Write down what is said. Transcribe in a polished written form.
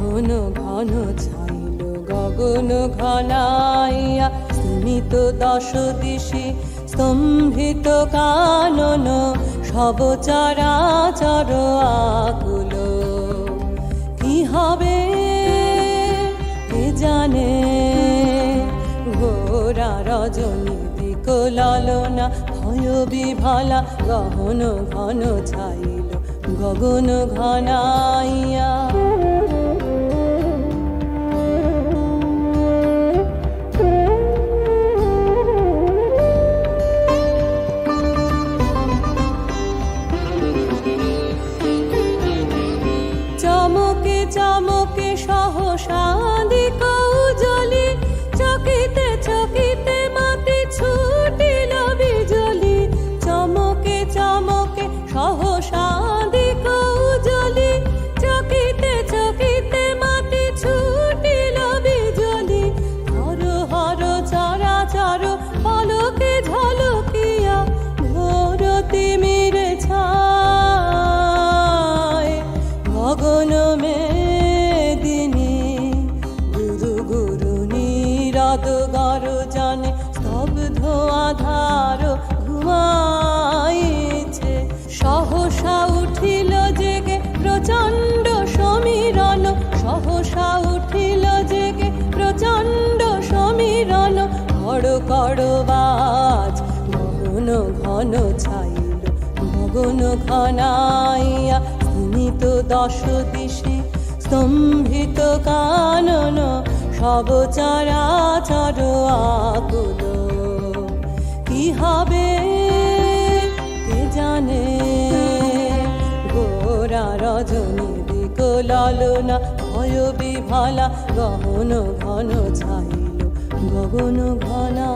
ঘন ঘন ছাইল গগন ঘনাইয়া, স্মিত দশ দিশি স্তম্ভিত কানন, সব চরাচর আকুল। কি হবে কে জানে, ঘোরা রজনী দিক লালনা, ভয় বিভালা গহন ঘন ছাইল গগন ঘনাইয়া। চমকে চমকে সহসা দিক উজ্জ্বলি, চকিতে চকিতে মাতি ছুটিল বিজলি। চমকে চমকে সহসা দিক উজ্জ্বলি, চকিতে চকিতে মাতি ছুটিল বিজলি। হর হর চরাচর পলকে ঝলকিয়া, ঘোর তিমিরে ছায় গগন মেদিনী। গুরু গুরু নীরদ গর্জনে স্তব্ধ আধার ঘুমাইছে। সহসা উঠিল জেগে প্রচণ্ড সমীরণ, সহসা উঠিল জেগে প্রচণ্ড সমীরণ। কড় কড় বাজ গগন ঘন ছাইল গগন ঘনাইয়া, স্মিত দশ দিশি স্তম্ভিত কানন, সব চরাচর আকুল। কি হবে কে জানে, ঘোরা রজনী দিক লালনা, ভয় বিভালা গহন ঘন ছাইল গগন ঘনা।